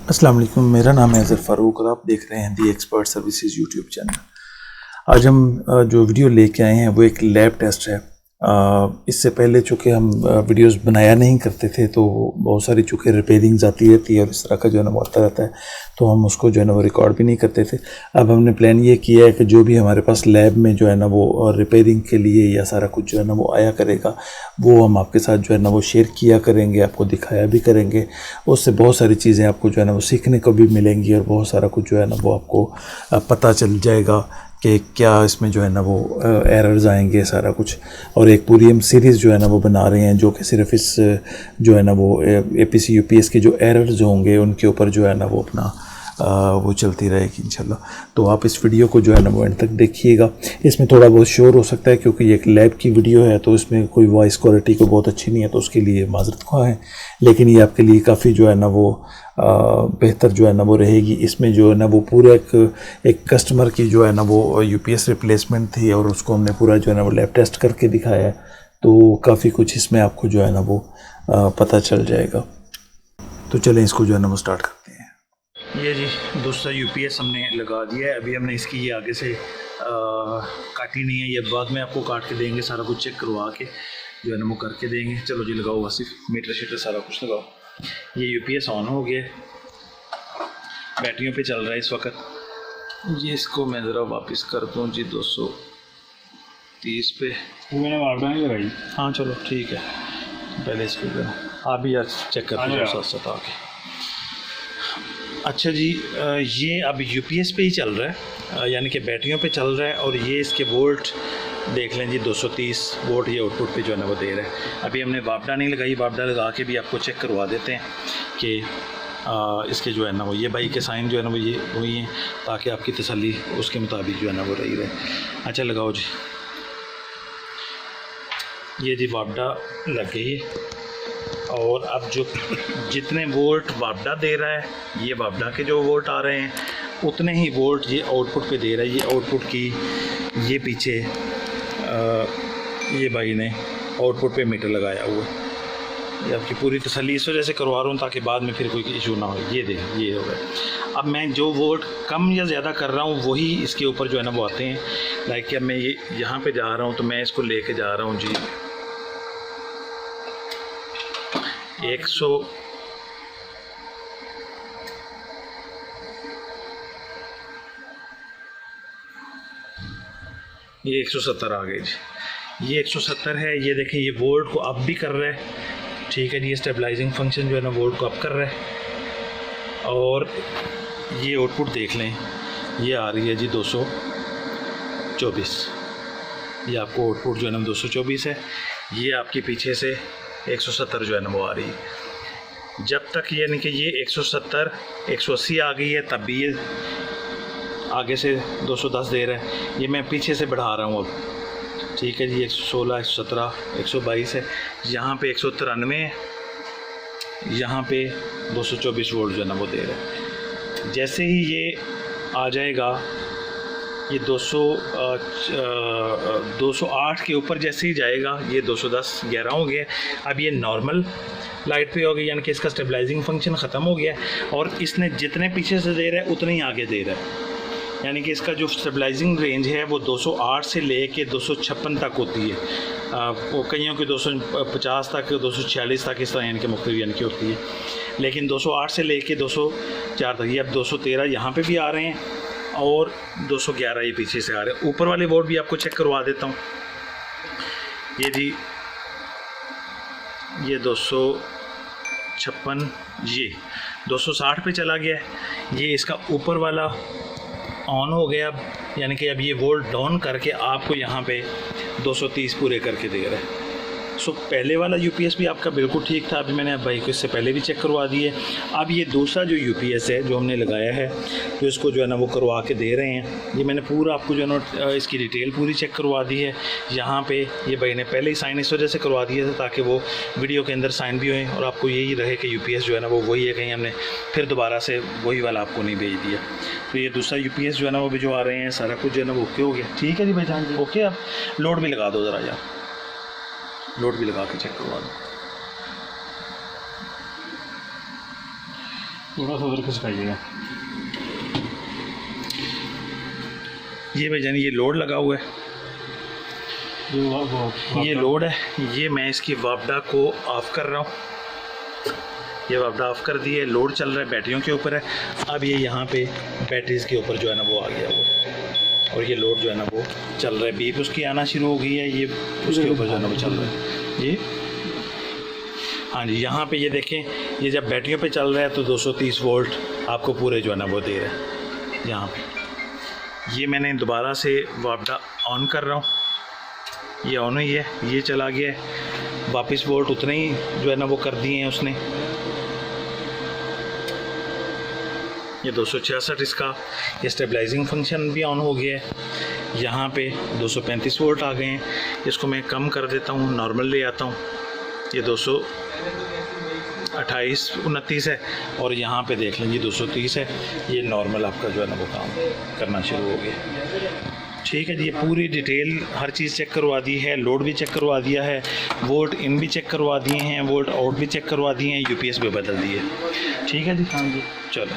अस्सलाम वालेकुम, मेरा नाम है अज़हर फ़ारूक और आप देख रहे हैं दी एक्सपर्ट सर्विसेज यूट्यूब चैनल। आज हम जो वीडियो लेके आए हैं वो एक लैब टेस्ट है। इससे पहले चूँकि हम वीडियोस बनाया नहीं करते थे तो बहुत सारी चूँकि रिपेयरिंग्स आती रहती है और इस तरह का जो है ना वो आता रहता है, तो हम उसको जो है ना वो रिकॉर्ड भी नहीं करते थे। अब हमने प्लान ये किया है कि जो भी हमारे पास लैब में जो है ना वो रिपेयरिंग के लिए या सारा कुछ जो है ना वो आया करेगा, वो हम आपके साथ जो है ना वो शेयर किया करेंगे, आपको दिखाया भी करेंगे। उससे बहुत सारी चीज़ें आपको जो है ना वो सीखने को भी मिलेंगी और बहुत सारा कुछ जो है ना वो आपको पता चल जाएगा कि क्या इसमें जो है ना वो एरर्स आएंगे, सारा कुछ। और एक पूरी हम सीरीज़ जो है ना वो बना रहे हैं जो कि सिर्फ इस जो है ना वो एपीसी यूपीएस के जो एरर्स होंगे उनके ऊपर जो है ना वो अपना वो चलती रहेगी इंशाल्लाह। तो आप इस वीडियो को जो है ना वो एंड तक देखिएगा। इसमें थोड़ा बहुत शोर हो सकता है क्योंकि ये एक लैब की वीडियो है, तो इसमें कोई वॉइस क्वालिटी को बहुत अच्छी नहीं है, तो उसके लिए माजरत ख्वाह है। लेकिन ये आपके लिए काफ़ी जो है ना वो बेहतर जो है ना वो रहेगी। इसमें जो है ना वो पूरा एक कस्टमर की जो है ना वो यूपीएस रिप्लेसमेंट थी और उसको हमने पूरा जो है ना वो लैब टेस्ट करके दिखाया है, तो काफ़ी कुछ इसमें आपको जो है ना वो पता चल जाएगा। तो चलें इसको जो है ना वो स्टार्ट करते हैं। ये जी दूसरा यूपीएस हमने लगा दिया है। अभी हमने इसकी ये आगे से काटी नहीं है, ये बाद में आपको काट के देंगे, सारा कुछ चेक करवा के जो है ना वो करके देंगे। चलो जी लगाओ, वासिफ मीटर शीटर सारा कुछ लगाओ। ये यूपीएस ऑन हो गया, बैटरियों पे चल रहा है इस वक्त। ये इसको मैं ज़रा वापस कर दूँ जी 230 पे। मैंने वापडा नहीं लगाई। हाँ चलो ठीक है, पहले इसको करो, आप भी यार चेक कर लो साथ साथ आके। अच्छा जी, ये अब यूपीएस पे ही चल रहा है, यानी कि बैटरियों पे चल रहा है। और ये इसके वोल्ट देख लें जी, 230 वोल्ट ये आउटपुट पे जो है ना वो दे रहा है। अभी हमने वापडा नहीं लगाई, वापडा लगा के भी आपको चेक करवा देते हैं कि इसके जो है ना वो ये बाई के साइन जो है ना वो ये वही हैं, ताकि आपकी तसल्ली उसके मुताबिक जो है ना वो रही रहे। अच्छा लगाओ जी, ये जी वापडा लग गई है। और अब जो जितने वोल्ट वापडा दे रहा है, ये वापडा के जो वोल्ट आ रहे हैं उतने ही वोल्ट ये आउटपुट पे दे रहा है। ये आउटपुट की ये पीछे ये भाई ने आउटपुट पे मीटर लगाया हुआ है। ये आपकी पूरी तसल्ली इस वजह से करवा रहा हूँ ताकि बाद में फिर कोई इशू ना हो। ये देख, ये हो गया। अब मैं जो वोल्ट कम या ज़्यादा कर रहा हूँ वही इसके ऊपर जो है ना वो आते हैं। लाइक कि अब मैं ये यहाँ पे जा रहा हूँ तो मैं इसको लेके जा रहा हूँ जी 100 ये 170 आ गए जी। ये 170 है। ये देखें, ये वोल्ट को अप भी कर रहा है, ठीक है जी। ये स्टेबलाइजिंग फंक्शन जो है ना वोल्ट को अप कर रहा है। और ये आउटपुट देख लें, ये आ रही है जी 224। ये आपको आउटपुट जो है ना 224 है। ये आपके पीछे से 170 जो है ना वो आ रही है। जब तक यानी कि ये 170 180 आ गई है तब भी ये आगे से 210 दे रहा है। ये मैं पीछे से बढ़ा रहा हूँ अब, ठीक है जी। 116 117 122 है, यहाँ पे 193 है, यहाँ पे 224 वोल्ट जो है ना वो दे रहा है। जैसे ही ये आ जाएगा, ये 208 के ऊपर जैसे ही जाएगा, ये 210 11 हो गया। अब ये नॉर्मल लाइट पे हो गई, यानी कि इसका स्टेबलाइजिंग फंक्शन ख़त्म हो गया और इसने जितने पीछे से दे रहा है उतने ही आगे दे रहा है। यानी कि इसका जो स्टेबलाइजिंग रेंज है वो 208 से ले कर 256 तक होती है। वो कईयों की 250 तक 246 तक इस तरह यानी कि मुख्तलिफ यानी कि होती है। लेकिन 208 से ले कर 204 तक, ये अब 213 यहाँ पे भी आ रहे हैं और 211 ये पीछे से आ रहे हैं। ऊपर वाले बोर्ड भी आपको चेक करवा देता हूँ। ये जी ये 256, ये 260 पे चला गया। ये इसका ऊपर वाला ऑन हो गया अब, यानी कि अब ये वोल्ट डाउन करके आपको यहाँ पे 230 पूरे करके दे रहा है। सो पहले वाला यूपीएस भी आपका बिल्कुल ठीक था। अभी मैंने भाई को इससे पहले भी चेक करवा दिए। अब ये दूसरा जो यूपीएस है जो हमने लगाया है, जो इसको जो है ना वो करवा के दे रहे हैं, ये मैंने पूरा आपको जो है ना इसकी डिटेल पूरी चेक करवा दी है। यहाँ पे ये भाई ने पहले ही साइन इस वजह से करवा दिया था ताकि वो वीडियो के अंदर साइन भी हों और आपको यही रहे कि यूपीएस जो है ना वो वही है, कहीं हमने फिर दोबारा से वही वाला आपको नहीं भेज दिया। तो ये दूसरा यूपीएस जो है ना वो भी जो आ रहे हैं, सारा कुछ जो है ना वो ओके हो गया। ठीक है जी भाई जान जी, ओके। आप लोड भी लगा दो ज़रा यार, लोड भी लगा के चेक करवा दो। थोड़ा सा उधर खिसकाइएगा। ये भाईजान ये लोड लगा हुआ है, ये लोड है। ये मैं इसकी वापडा को ऑफ़ कर रहा हूँ, ये वापडा ऑफ़ कर दी है, लोड चल रहा है, बैटरियों के ऊपर है। अब ये यहाँ पे बैटरीज़ के ऊपर जो है ना वो आ गया वो, और ये लोड जो है ना वो चल रहा है, बीप उसकी आना शुरू हो गई है, ये उसके ऊपर जो है ना वो चल रहा है ये। हाँ जी, यहाँ पे ये देखें, ये जब बैटरियों पे चल रहा है तो 230 वोल्ट आपको पूरे जो है ना वो दे रहा है यहाँ पे। ये मैंने दोबारा से वापडा ऑन कर रहा हूँ, ये ऑन हुई है, ये चला गया है, वापस वोल्ट उतने ही जो है ना वो कर दिए हैं उसने। ये 266 इसका ये स्टेबलाइजिंग फंक्शन भी ऑन हो गया है। यहाँ पे 235 वोल्ट आ गए हैं, इसको मैं कम कर देता हूँ, नॉर्मल ले आता हूँ। ये 228-29 है, और यहाँ पे देख लें जी 230 है। ये नॉर्मल आपका जो है ना वो काम करना शुरू हो गया। ठीक है जी, ये पूरी डिटेल हर चीज़ चेक करवा दी है, लोड भी चेक करवा दिया है, वोल्ट इन भी चेक करवा दिए हैं, वोल्ट आउट भी चेक करवा दिए हैं, यूपीएस भी बदल दिए। ठीक है जी, हाँ जी, चलो।